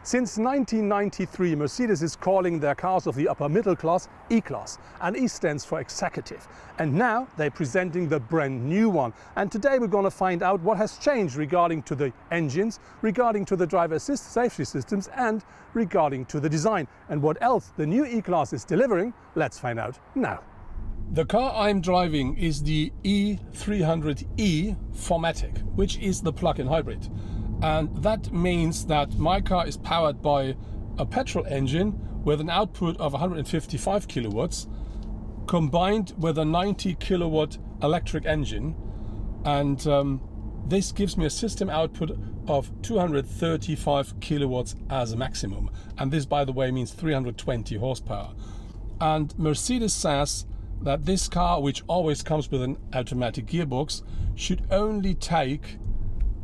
Since 1993, Mercedes is calling their cars of the upper middle class E-Class, and E stands for executive. And now they're presenting the brand new one. And today we're going to find out what has changed regarding to the engines, regarding to the driver assist safety systems, and regarding to the design. And what else the new E-Class is delivering, let's find out now. The car I'm driving is the E300e 4MATIC, which is the plug-in hybrid. And that means that my car is powered by a petrol engine with an output of 155 kilowatts combined with a 90 kilowatt electric engine. And this gives me a system output of 235 kilowatts as a maximum. And this, by the way, means 320 horsepower. And Mercedes says that this car, which always comes with an automatic gearbox, should only take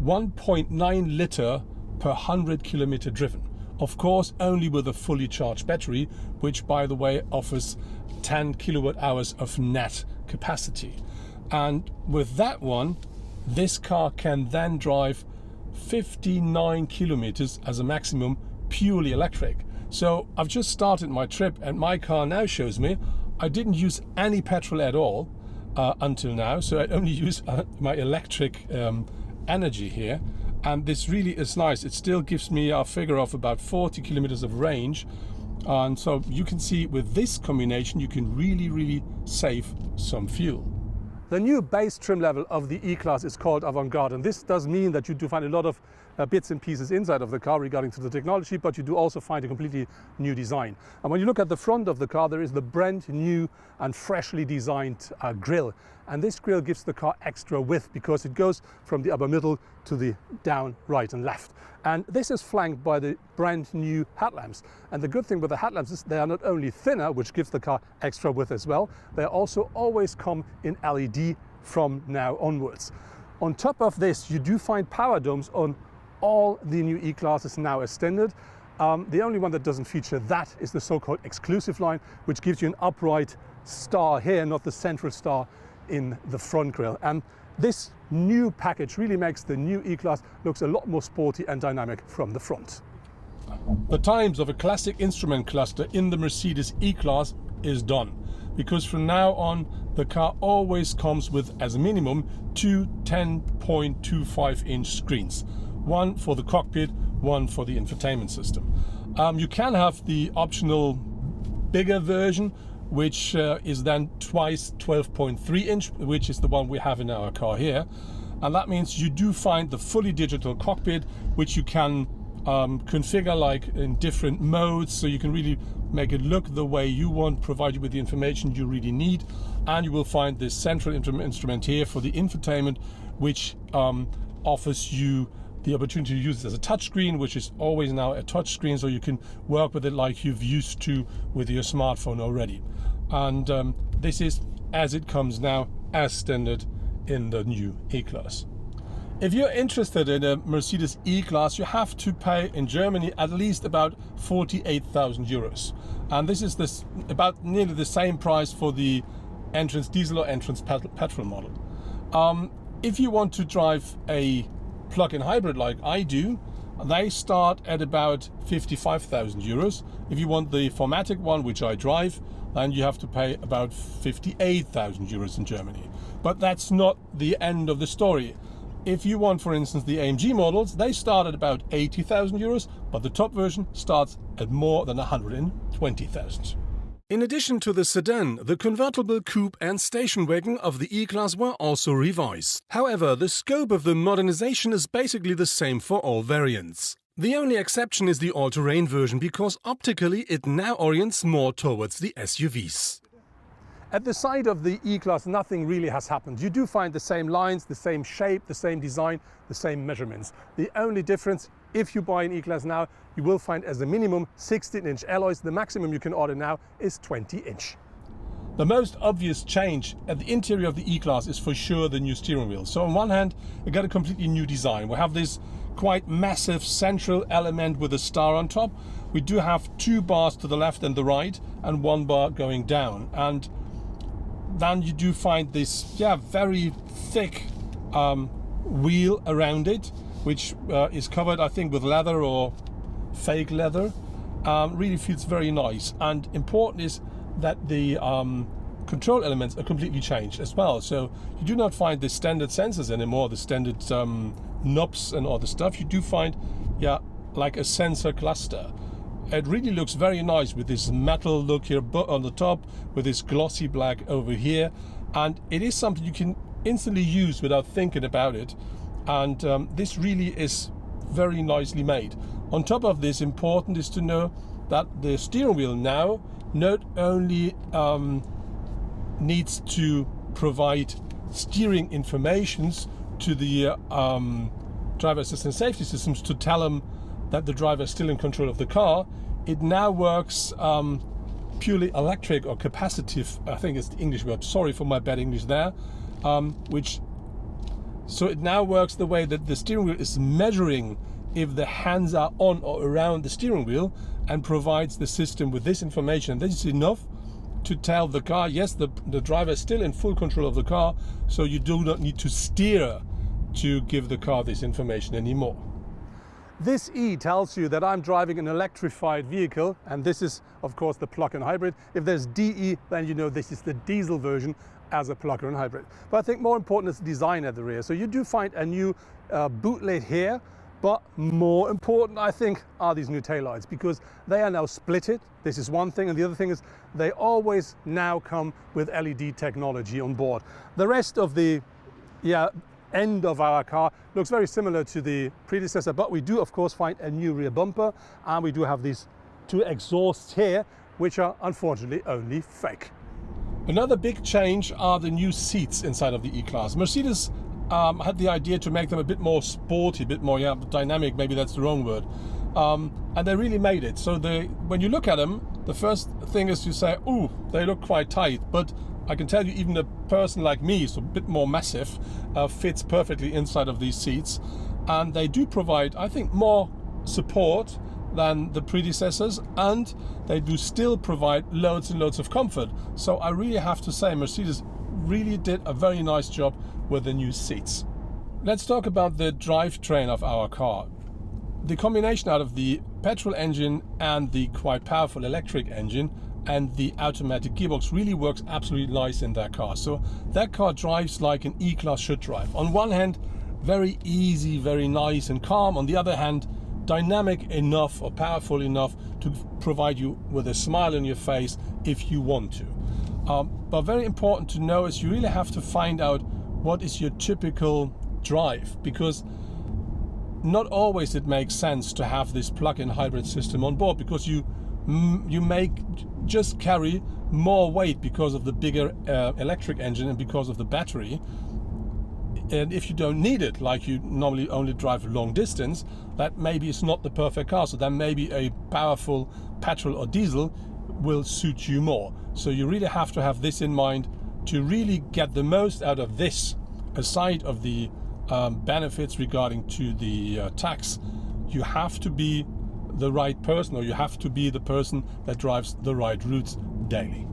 1.9 liter per 100 kilometer driven. Of course, only with a fully charged battery, which, by the way, offers 10 kilowatt hours of net capacity. And with that one, this car can then drive 59 kilometers as a maximum, purely electric. So I've just started my trip, and my car now shows me I didn't use any petrol at all until now. So I only use my electric energy here, and this really is nice. It still gives me a figure of about 40 kilometers of range, and so you can see with this combination you can really save some fuel. The new base trim level of the E-Class is called Avant-Garde, and this does mean that you do find a lot of bits and pieces inside of the car regarding to the technology, but you do also find a completely new design. And when you look at the front of the car, there is the brand new and freshly designed grille. And this grille gives the car extra width because it goes from the upper middle to the down, right and left. And this is flanked by the brand new headlamps. And the good thing with the headlamps is they are not only thinner, which gives the car extra width as well, they also always come in LED from now onwards. On top of this, you do find power domes on all the new E-Classes now as standard. The only one that doesn't feature that is the so-called exclusive line, which gives you an upright star here, not the central star in the front grille. And this new package really makes the new E-Class looks a lot more sporty and dynamic from the front. The times of a classic instrument cluster in the Mercedes E-Class is done, because from now on the car always comes with, as a minimum, two 10.25 inch screens. One for the cockpit, one for the infotainment system. You can have the optional bigger version, which is then twice 12.3 inch, which is the one we have in our car here. And that means you do find the fully digital cockpit, which you can configure like in different modes, so you can really make it look the way you want, provide you with the information you really need. And you will find this central instrument here for the infotainment, which offers you the opportunity to use it as a touchscreen, which is always now a touchscreen, so you can work with it like you've used to with your smartphone already. And this is as it comes now, as standard in the new E-Class. If you're interested in a Mercedes E-Class, you have to pay in Germany at least about 48,000 euros. And this is about nearly the same price for the entrance diesel or entrance petrol model. If you want to drive a plug-in hybrid like I do, they start at about 55,000 euros. If you want the 4MATIC one, which I drive, then you have to pay about 58,000 euros in Germany. But that's not the end of the story. If you want, for instance, the AMG models, they start at about 80,000 euros, but the top version starts at more than 120,000. In addition to the sedan, the convertible, coupe and station wagon of the E-Class were also revised. However, the scope of the modernization is basically the same for all variants. The only exception is the all-terrain version, because optically it now orients more towards the SUVs. At the side of the E-Class, nothing really has happened. You do find the same lines, the same shape, the same design, the same measurements. The only difference, if you buy an E-Class now, you will find as a minimum 16-inch alloys. The maximum you can order now is 20-inch. The most obvious change at the interior of the E-Class is for sure the new steering wheel. So on one hand, we got a completely new design. We have this quite massive central element with a star on top. We do have two bars to the left and the right, and one bar going down. And then you do find this very thick wheel around it, which is covered, I think, with leather or fake leather. Really feels very nice, and important is that the control elements are completely changed as well. So you do not find the standard sensors anymore, the standard knobs and all the stuff. You do find, yeah, like a sensor cluster. It really looks very nice with this metal look here on the top, with this glossy black over here, and it is something you can instantly use without thinking about it. And this really is very nicely made. On top of this, important is to know that the steering wheel now not only needs to provide steering informations to the driver assistance safety systems to tell them that the driver is still in control of the car. It now works purely electric or capacitive, I think it's the English word, sorry for my bad English there, so it now works the way that the steering wheel is measuring if the hands are on or around the steering wheel, and provides the system with this information. This is enough to tell the car, yes, the driver is still in full control of the car, so you do not need to steer to give the car this information anymore. This E tells you that I'm driving an electrified vehicle, and this is of course the plug-in hybrid. If there's DE, then you know this is the diesel version as a plug-in hybrid. But I think more important is design at the rear. So you do find a new boot lid here, but more important I think are these new taillights, because they are now splitted. This is one thing, and the other thing is they always now come with LED technology on board. The rest of the end of our car looks very similar to the predecessor, but we do of course find a new rear bumper, and we do have these two exhausts here, which are unfortunately only fake. Another big change are the new seats inside of the E-Class. Mercedes had the idea to make them a bit more sporty, a bit more dynamic, maybe that's the wrong word, and they really made it. So when you look at them, the first thing is you say, ooh, they look quite tight, but I can tell you even a person like me, so a bit more massive, fits perfectly inside of these seats. And they do provide, I think, more support than the predecessors, and they do still provide loads and loads of comfort. So I really have to say Mercedes really did a very nice job with the new seats. Let's talk about the drivetrain of our car. The combination out of the petrol engine and the quite powerful electric engine and the automatic gearbox really works absolutely nice in that car. So that car drives like an E-Class should drive. On one hand, very easy, very nice and calm. On the other hand, dynamic enough or powerful enough to provide you with a smile on your face if you want to. But very important to know is you really have to find out what is your typical drive, because not always it makes sense to have this plug-in hybrid system on board, because you may just carry more weight because of the bigger electric engine and because of the battery. And if you don't need it, like you normally only drive long distance, that maybe is not the perfect car. So then maybe a powerful petrol or diesel will suit you more. So you really have to have this in mind to really get the most out of this. Aside of the benefits regarding to the tax, you have to be the right person, or you have to be the person that drives the right routes daily.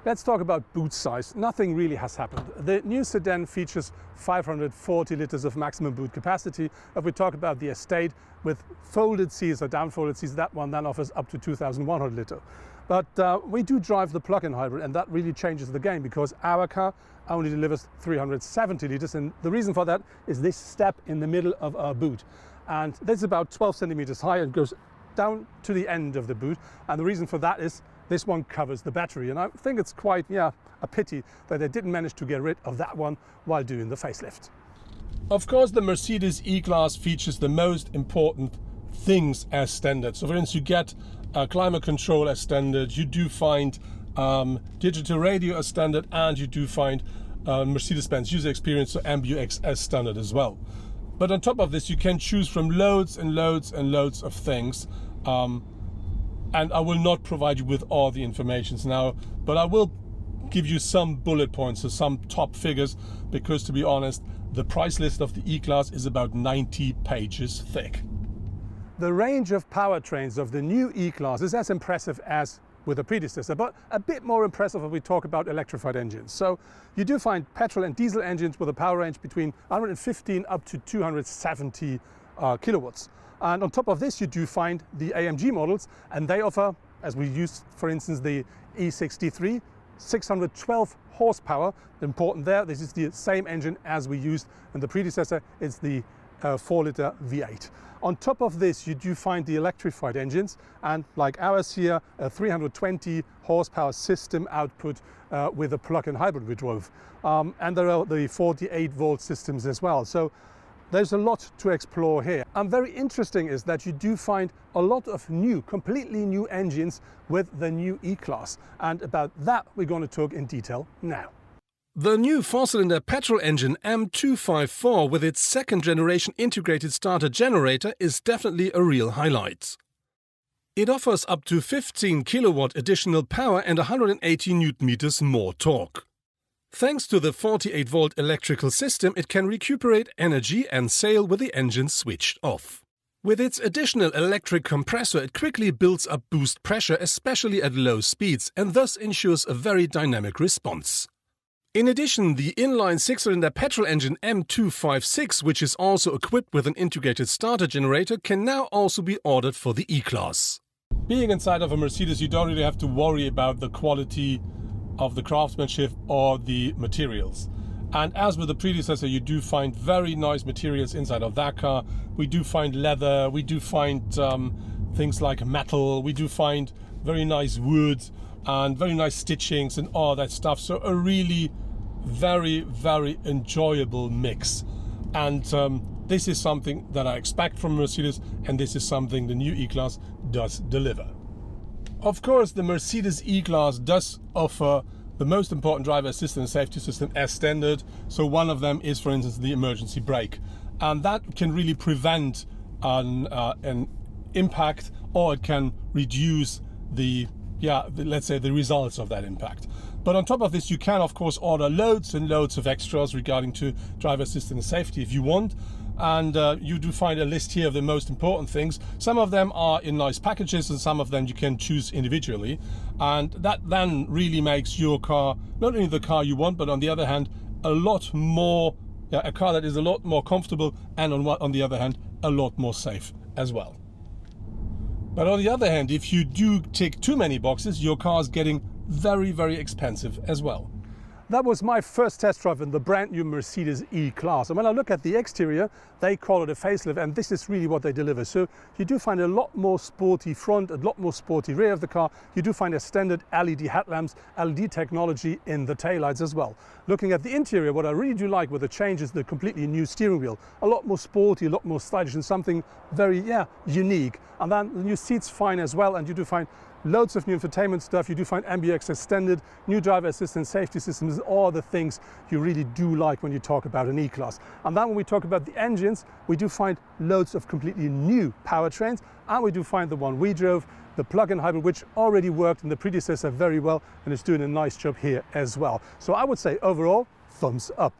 Let's talk about boot size. Nothing really has happened. The new sedan features 540 liters of maximum boot capacity. If we talk about the Estate with folded seats or down-folded seats, that one then offers up to 2,100 liters. But we do drive the plug-in hybrid, and that really changes the game, because our car only delivers 370 liters, and the reason for that is this step in the middle of our boot. And this is about 12 centimeters high and goes down to the end of the boot, and the reason for that is this one covers the battery, and I think it's quite a pity that they didn't manage to get rid of that one while doing the facelift. Of course, the Mercedes E-Class features the most important things as standard. So for instance, you get climate control as standard, you do find digital radio as standard, and you do find Mercedes-Benz user experience, so MBUX, as standard as well. But on top of this, you can choose from loads and loads and loads of things. And I will not provide you with all the informations now, but I will give you some bullet points or some top figures, because to be honest, the price list of the E-Class is about 90 pages thick. The range of powertrains of the new E-Class is as impressive as with the predecessor, but a bit more impressive when we talk about electrified engines. So you do find petrol and diesel engines with a power range between 115 up to 270 kilowatts. And on top of this, you do find the AMG models, and they offer, as we used, for instance, the E63, 612 horsepower. Important there, this is the same engine as we used in the predecessor. It's the 4-liter V8. On top of this, you do find the electrified engines, and like ours here, a 320 horsepower system output with a plug-in hybrid we drove. And there are the 48-volt systems as well. So there's a lot to explore here. And very interesting is that you do find a lot of new, completely new engines with the new E-Class. And about that we're going to talk in detail now. The new 4-cylinder petrol engine M254 with its second generation integrated starter generator is definitely a real highlight. It offers up to 15 kilowatt additional power and 180 Nm more torque. Thanks to the 48-volt electrical system, it can recuperate energy and sail with the engine switched off. With its additional electric compressor, it quickly builds up boost pressure, especially at low speeds, and thus ensures a very dynamic response. In addition, the inline 6-cylinder petrol engine M256, which is also equipped with an integrated starter generator, can now also be ordered for the E-Class. Being inside of a Mercedes, you don't really have to worry about the quality of the craftsmanship or the materials. And as with the predecessor, you do find very nice materials inside of that car. We do find leather, we do find things like metal, we do find very nice wood and very nice stitchings and all that stuff. So a really very enjoyable mix. And this is something that I expect from Mercedes, and this is something the new E-Class does deliver. Of course, the Mercedes E-Class does offer the most important driver assistance safety system as standard. So one of them is, for instance, the emergency brake. And that can really prevent an impact, or it can reduce let's say the results of that impact. But on top of this, you can of course order loads and loads of extras regarding to driver assistance safety if you want. And you do find a list here of the most important things. Some of them are in nice packages, and some of them you can choose individually. And that then really makes your car not only the car you want, but on the other hand, a lot more, a car that is a lot more comfortable, and on the other hand, a lot more safe as well. But on the other hand, if you do tick too many boxes, your car is getting very expensive as well. That was my first test drive in the brand new Mercedes E-Class. And when I look at the exterior, they call it a facelift, and this is really what they deliver. So you do find a lot more sporty front, a lot more sporty rear of the car. You do find a standard LED headlamps, LED technology in the taillights as well. Looking at the interior, what I really do like with the change is the completely new steering wheel. A lot more sporty, a lot more stylish, and something very, unique. And then the new seats fine as well, and you do find loads of new infotainment stuff. You do find MBX extended, new driver assistance safety systems, all the things you really do like when you talk about an E-Class. And then when we talk about the engines, we do find loads of completely new powertrains, and we do find the one we drove, the plug-in hybrid, which already worked in the predecessor very well and is doing a nice job here as well. So I would say overall, thumbs up.